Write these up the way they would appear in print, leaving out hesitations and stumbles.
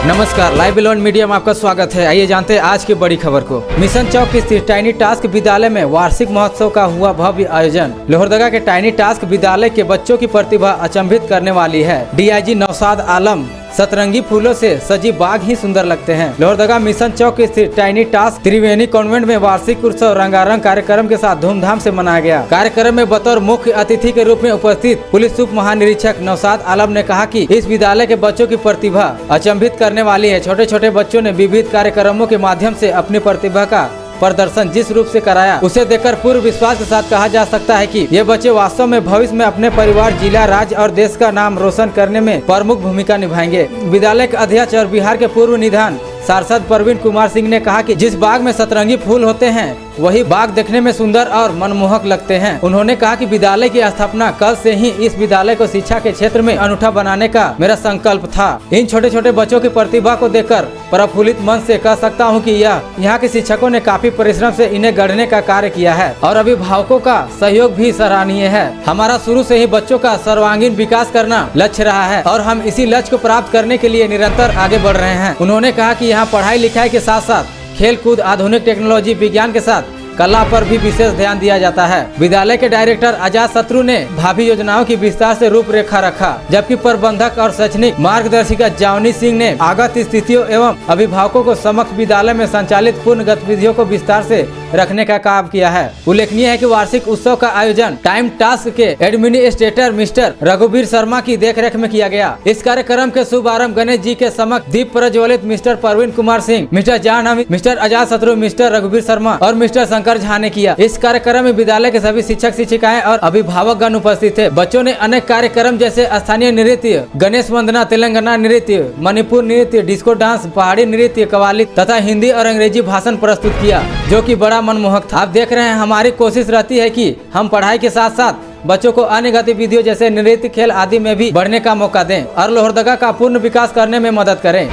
नमस्कार, live बिलोन media में आपका स्वागत है। आइए जानते हैं आज की बड़ी खबर को। मिशन चौक स्थित टाइनी टास्क विद्यालय में वार्षिक महोत्सव का हुआ भव्य आयोजन। लोहरदगा के टाइनी टास्क विद्यालय के बच्चों की प्रतिभा अचंभित करने वाली है। डीआईजी नौशाद आलम, सतरंगी फूलों से सजी बाग ही सुंदर लगते हैं। लोहरदगा मिशन चौक स्थित टाइनी टास्क त्रिवेणी कॉन्वेंट में वार्षिक उत्सव रंगारंग कार्यक्रम के साथ धूमधाम से मनाया गया। कार्यक्रम में बतौर मुख्य अतिथि के रूप में उपस्थित पुलिस उप महानिरीक्षक नौशाद आलम ने कहा कि इस विद्यालय के बच्चों की प्रतिभा अचंभित करने वाली है। छोटे छोटे बच्चों ने विविध कार्यक्रमों के माध्यम से अपनी प्रतिभा का प्रदर्शन जिस रूप से कराया, उसे देखकर पूर्ण विश्वास के साथ कहा जा सकता है कि ये बच्चे वास्तव में भविष्य में अपने परिवार, जिला, राज्य और देश का नाम रोशन करने में प्रमुख भूमिका निभाएंगे। विद्यालय के अध्यक्ष और बिहार के पूर्व निधान सांसद प्रवीण कुमार सिंह ने कहा कि जिस बाग में सतरंगी फूल होते हैं वही बाग देखने में सुंदर और मनमोहक लगते हैं। उन्होंने कहा कि विद्यालय की स्थापना कल से ही इस विद्यालय को शिक्षा के क्षेत्र में अनूठा बनाने का मेरा संकल्प था। इन छोटे छोटे बच्चों की प्रतिभा को देखकर प्रफुल्लित मन से कह सकता हूं कि यहाँ के शिक्षकों ने काफी परिश्रम से इन्हें गढ़ने का कार्य किया है और अभिभावकों का सहयोग भी सराहनीय है। हमारा शुरू से ही बच्चों का सर्वांगीण विकास करना लक्ष्य रहा है और हम इसी लक्ष्य को प्राप्त करने के लिए निरंतर आगे बढ़ रहे हैं। उन्होंने कहा कि यहाँ पढ़ाई लिखाई के साथ साथ खेल कूद, आधुनिक टेक्नोलॉजी, विज्ञान के साथ कला पर भी विशेष ध्यान दिया जाता है। विद्यालय के डायरेक्टर आजाद शत्रु ने भावी योजनाओं की विस्तार से रूपरेखा रखा, जबकि प्रबंधक और शैक्षणिक मार्गदर्शिका जावनी सिंह ने आगत स्थितियों एवं अभिभावकों को समक्ष विद्यालय में संचालित पूर्ण गतिविधियों को विस्तार से रखने का काम किया है। उल्लेखनीय है कि वार्षिक उत्सव का आयोजन टाइम टास्क के एडमिनिस्ट्रेटर मिस्टर रघुवीर शर्मा की देखरेख में किया गया। इस कार्यक्रम के शुभारंभ गणेश जी के समक्ष दीप प्रज्वलित मिस्टर प्रवीण कुमार सिंह, मिस्टर जान हमीद, मिस्टर आजाद शत्रु, मिस्टर रघुवीर शर्मा और मिस्टर शंकर झा ने किया। इस कार्यक्रम में विद्यालय के सभी शिक्षक शिक्षिकाएं और अभिभावकगण उपस्थित थे। बच्चों ने अनेक कार्यक्रम जैसे स्थानीय नृत्य, गणेश वंदना, तेलंगाना नृत्य, मणिपुर नृत्य, डिस्को डांस, पहाड़ी नृत्य, कव्वाली तथा हिंदी और अंग्रेजी भाषण प्रस्तुत किया, जो कि बड़ा मनमोहक था। आप देख रहे हैं, हमारी कोशिश रहती है कि हम पढ़ाई के साथ साथ बच्चों को अन्य गतिविधियों जैसे नृत्य, खेल आदि में भी बढ़ने का मौका दें और लोहरदगा का पूर्ण विकास करने में मदद करें।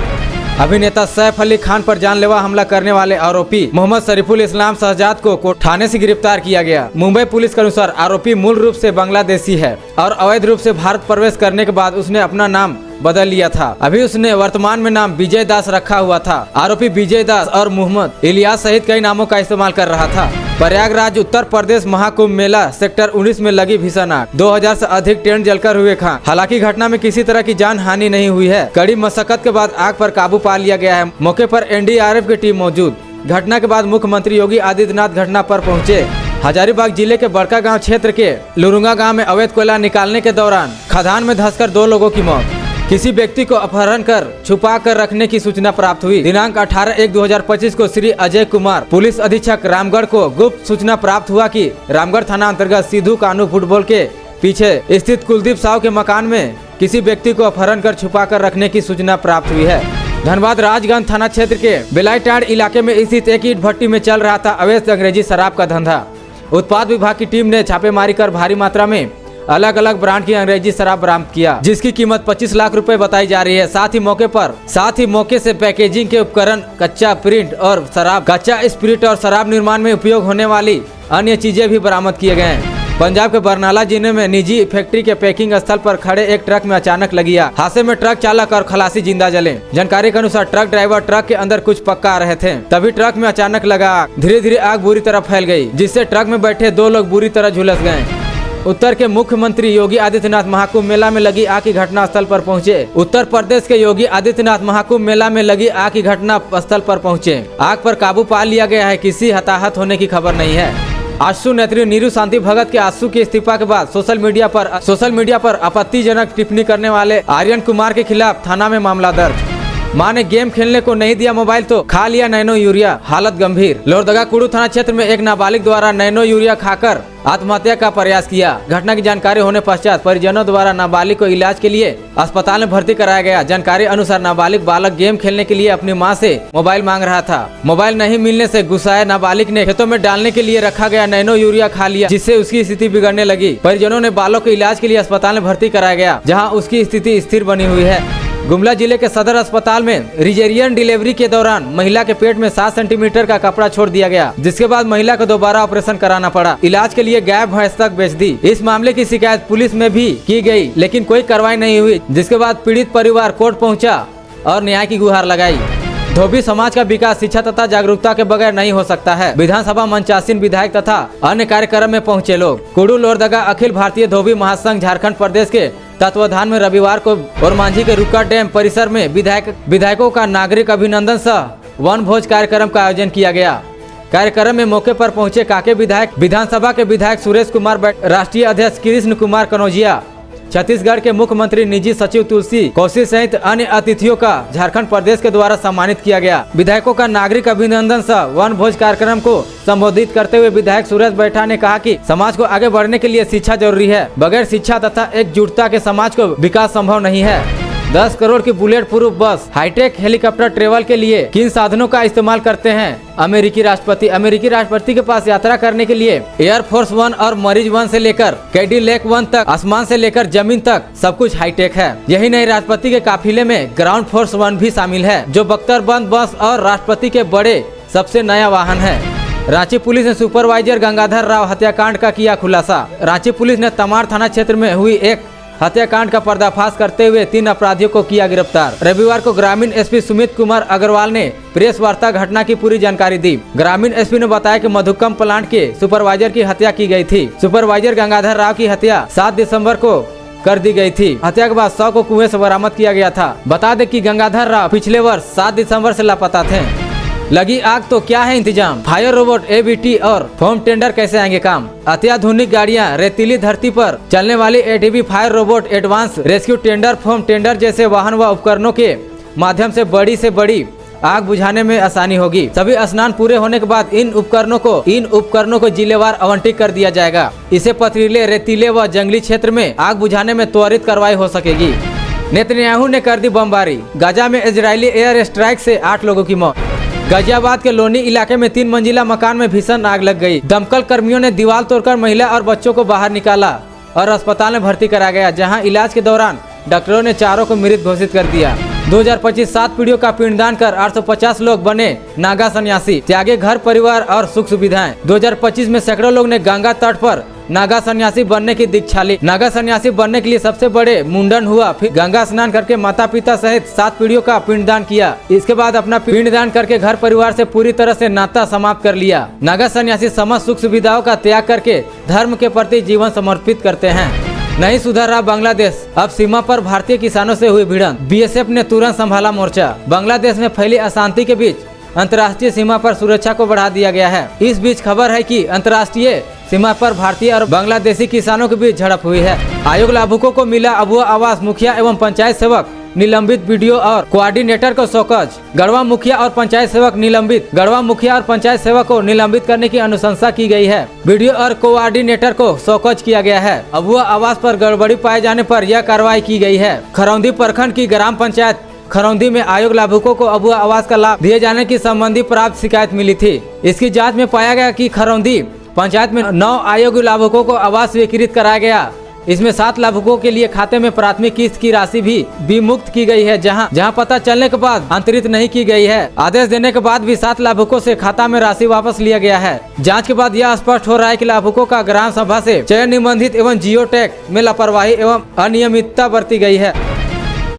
अभिनेता सैफ अली खान पर जानलेवा हमला करने वाले आरोपी मोहम्मद शरीफुल इस्लाम शहजाद को थाने से गिरफ्तार किया गया। मुंबई पुलिस के अनुसार आरोपी मूल रूप से बांग्लादेशी है और अवैध रूप से भारत प्रवेश करने के बाद उसने अपना नाम बदल लिया था। अभी उसने वर्तमान में नाम विजय दास रखा हुआ था। आरोपी विजय दास और मोहम्मद इलियास सहित कई नामों का इस्तेमाल कर रहा था। प्रयागराज उत्तर प्रदेश महाकुंभ मेला सेक्टर 19 में लगी भीषण आग, 2000 से अधिक टेंट जलकर हुए खाक। हालांकि घटना में किसी तरह की जान हानि नहीं हुई है। कड़ी मशक्कत के बाद आग पर काबू पा लिया गया है। मौके पर एनडीआरएफ की टीम मौजूद। घटना के बाद मुख्यमंत्री योगी आदित्यनाथ घटना पर पहुँचे। हजारीबाग जिले के बड़का गांव क्षेत्र के लुरुंगा गांव में अवैध कोयला निकालने के दौरान खदान में धंसकर 2 लोगों की मौत। किसी व्यक्ति को अपहरण कर छुपा कर रखने की सूचना प्राप्त हुई। दिनांक 18/1/2025 को श्री अजय कुमार पुलिस अधीक्षक रामगढ़ को गुप्त सूचना प्राप्त हुआ कि रामगढ़ थाना अंतर्गत सिद्धू कानू फुटबॉल के पीछे स्थित कुलदीप साहू के मकान में किसी व्यक्ति को अपहरण कर छुपा कर रखने की सूचना प्राप्त हुई है। धनबाद राजगंज थाना क्षेत्र के बेलाईटाड़ इलाके में स्थित एक ईंट भट्टी में चल रहा था अवैध अंग्रेजी शराब का धंधा। उत्पाद विभाग की टीम ने छापेमारी कर भारी मात्रा में अलग अलग ब्रांड की अंग्रेजी शराब बरामद किया, जिसकी कीमत 25 लाख रुपए बताई जा रही है। साथ ही मौके से पैकेजिंग के उपकरण, कच्चा प्रिंट और शराब, कच्चा स्पिरिट और शराब निर्माण में उपयोग होने वाली अन्य चीजें भी बरामद किए गए हैं। पंजाब के बरनाला जिले में निजी फैक्ट्री के पैकिंग स्थल पर खड़े एक ट्रक में अचानक लगी आग। हादसे में ट्रक चालक और खलासी जिंदा जले। जानकारी के अनुसार ट्रक ड्राइवर ट्रक के अंदर कुछ पक्का रहे थे, तभी ट्रक में अचानक लगा आग। धीरे धीरे आग बुरी तरह फैल गई, जिससे ट्रक में बैठे 2 लोग बुरी तरह झुलस गए। उत्तर के मुख्यमंत्री योगी आदित्यनाथ महाकुंभ मेला में लगी आग की घटना स्थल पर पहुंचे। उत्तर प्रदेश के योगी आदित्यनाथ महाकुंभ मेला में लगी आग की घटना स्थल पर पहुंचे। आग पर काबू पा लिया गया है। किसी हताहत होने की खबर नहीं है। आशु नेत्री नीरू शांति भगत के आशु के इस्तीफा के बाद सोशल मीडिया पर आपत्तिजनक टिप्पणी करने वाले आर्यन कुमार के खिलाफ थाना में मामला दर्ज। मां ने गेम खेलने को नहीं दिया मोबाइल तो खा लिया नैनो यूरिया, हालत गंभीर। लोहरदगा कुड़ू थाना क्षेत्र में एक नाबालिग द्वारा नैनो यूरिया खाकर आत्महत्या का प्रयास किया। घटना की जानकारी होने पश्चात परिजनों द्वारा नाबालिग को इलाज के लिए अस्पताल में भर्ती कराया गया। जानकारी अनुसार नाबालिग बालक गेम खेलने के लिए अपनी मां से मोबाइल मांग रहा था। मोबाइल नहीं मिलने से गुस्साए नाबालिग ने खेतों में डालने के लिए रखा गया नैनो यूरिया खा लिया, जिससे उसकी स्थिति बिगड़ने लगी। परिजनों ने बालक को इलाज के लिए अस्पताल में भर्ती कराया गया, जहाँ उसकी स्थिति स्थिर बनी हुई है। गुमला जिले के सदर अस्पताल में रिजेरियन डिलीवरी के दौरान महिला के पेट में 7 सेंटीमीटर का कपड़ा छोड़ दिया गया, जिसके बाद महिला को दोबारा ऑपरेशन कराना पड़ा। इलाज के लिए गाय भैंस तक बेच दी। इस मामले की शिकायत पुलिस में भी की गई, लेकिन कोई कार्रवाई नहीं हुई, जिसके बाद पीड़ित परिवार कोर्ट पहुंचा और न्याय की गुहार लगाई। धोबी समाज का विकास शिक्षा तथा जागरूकता के बगैर नहीं हो सकता है। विधानसभा मंचासीन विधायक तथा अन्य कार्यक्रम में पहुंचे लोग। कुडू लोहरदगा अखिल भारतीय धोबी महासंघ झारखंड प्रदेश के तत्वाधान में रविवार को और मांझी के रुक्का डैम परिसर में विधायकों का नागरिक अभिनंदन सह वन भोज कार्यक्रम का आयोजन किया गया। कार्यक्रम में मौके पर पहुंचे काके विधायक, विधानसभा के विधायक सुरेश कुमार, राष्ट्रीय अध्यक्ष कृष्ण कुमार कनौजिया, छत्तीसगढ़ के मुख्यमंत्री निजी सचिव तुलसी कौशिक सहित अन्य अतिथियों का झारखंड प्रदेश के द्वारा सम्मानित किया गया। विधायकों का नागरिक अभिनंदन सह वन भोज कार्यक्रम को संबोधित करते हुए विधायक सुरेश बैठा ने कहा कि समाज को आगे बढ़ने के लिए शिक्षा जरूरी है। बगैर शिक्षा तथा एकजुटता के समाज को विकास संभव नहीं है। 10 करोड़ की बुलेट प्रूफ बस, हाईटेक हेलीकॉप्टर ट्रेवल के लिए किन साधनों का इस्तेमाल करते हैं अमेरिकी राष्ट्रपति के पास यात्रा करने के लिए एयरफोर्स 1 और मरीज 1 से लेकर कैडिलैक 1 तक, आसमान से लेकर जमीन तक सब कुछ हाईटेक है। यही नहीं, राष्ट्रपति के काफिले में ग्राउंड फोर्स 1 भी शामिल है, जो बख्तरबंद बस और राष्ट्रपति के बड़े सबसे नया वाहन है। रांची पुलिस ने सुपरवाइजर गंगाधर राव हत्याकांड का किया खुलासा। रांची पुलिस ने तमाड़ थाना क्षेत्र में हुई एक हत्याकांड का पर्दाफाश करते हुए 3 अपराधियों को किया गिरफ्तार। रविवार को ग्रामीण एसपी सुमित कुमार अग्रवाल ने प्रेस वार्ता घटना की पूरी जानकारी दी। ग्रामीण एसपी ने बताया कि मधुकम प्लांट के सुपरवाइजर की हत्या की गई थी। सुपरवाइजर गंगाधर राव की हत्या 7 दिसंबर को कर दी गई थी। हत्या के बाद 100 को कुएं से बरामद किया गया था। बता दें कि गंगाधर राव पिछले वर्ष 7 दिसंबर से लापता थे। लगी आग तो क्या है इंतजाम, फायर रोबोट, एबीटी और फोम टेंडर कैसे आएंगे काम। अत्याधुनिक गाड़ियां, रेतीली धरती पर चलने वाली ATV, fire robot, advance rescue tender, foam tender जैसे वाहन व उपकरणों के माध्यम से बड़ी आग बुझाने में आसानी होगी। सभी स्नान पूरे होने के बाद इन उपकरणों को जिलेवार आवंटित कर दिया जाएगा। इससे पथरीले, रेतीले व जंगली क्षेत्र में आग बुझाने में त्वरित कार्रवाई हो सकेगी। नेतन्याहू ने कर दी बमबारी। गाजा में इजरायली एयर स्ट्राइक से 8 लोगों की मौत। गाजियाबाद के लोनी इलाके में 3 मंजिला मकान में भीषण आग लग गई। दमकल कर्मियों ने दीवार तोड़कर महिला और बच्चों को बाहर निकाला और अस्पताल में भर्ती कराया गया, जहां इलाज के दौरान डॉक्टरों ने चारों को मृत घोषित कर दिया। 2025 7 पीढ़ियों का पिंडदान कर 850 लोग बने नागा सन्यासी, त्यागे घर परिवार और सुख सुविधाएं। 2025 में सैकड़ों लोग ने गंगा तट पर नागा सन्यासी बनने की दीक्षा ली। नागा सन्यासी बनने के लिए सबसे बड़े मुंडन हुआ, फिर गंगा स्नान करके माता पिता सहित 7 पीढ़ियों का पिंडदान किया। इसके बाद अपना पिंडदान करके घर परिवार से पूरी तरह से नाता समाप्त कर लिया। नागा सन्यासी समस्त सुख सुविधाओं का त्याग करके धर्म के प्रति जीवन समर्पित करते हैं। नहीं सुधर रहा बांग्लादेश, अब सीमा पर भारतीय किसानों से हुई भिड़ंत। बीएसएफ ने तुरंत संभाला मोर्चा। बांग्लादेश में फैली अशांति के बीच अंतर्राष्ट्रीय सीमा पर सुरक्षा को बढ़ा दिया गया है। इस बीच खबर है कि अंतर्राष्ट्रीय सीमा पर भारतीय और बांग्लादेशी किसानों के बीच झड़प हुई है। आयोग लाभुकों को मिला अबुआ आवास, मुखिया एवं पंचायत सेवक निलंबित, वीडियो और कोऑर्डिनेटर को शोकज। गढ़वा मुखिया और पंचायत सेवक निलंबित। गढ़वा मुखिया और पंचायत सेवक को निलंबित करने की अनुशंसा की गई है। वीडियो और कोऑर्डिनेटर को शोकज किया गया है। अबुआ आवास पर गड़बड़ी पाए जाने पर यह कार्रवाई की गई है। खरौंदी प्रखंड की ग्राम पंचायत खरौंदी में आयोग लाभुकों को अबुआ आवास का लाभ दिए जाने की संबंधी प्राप्त शिकायत मिली थी। इसकी जांच में पाया गया कि खरौंदी पंचायत में 9 आयोग लाभुकों को आवास स्वीकृत कराया गया। इसमें 7 लाभुकों के लिए खाते में प्राथमिक किस्त की राशि भी विमुक्त की गई है, जहां पता चलने के बाद अंतरित नहीं की गई है। आदेश देने के बाद भी 7 लाभुकों से खाता में राशि वापस लिया गया है। जांच के बाद यह स्पष्ट हो रहा है कि लाभुकों का ग्राम सभा से चयन निबंधित एवं जियो टैग में लापरवाही एवं अनियमितता बरती गई है।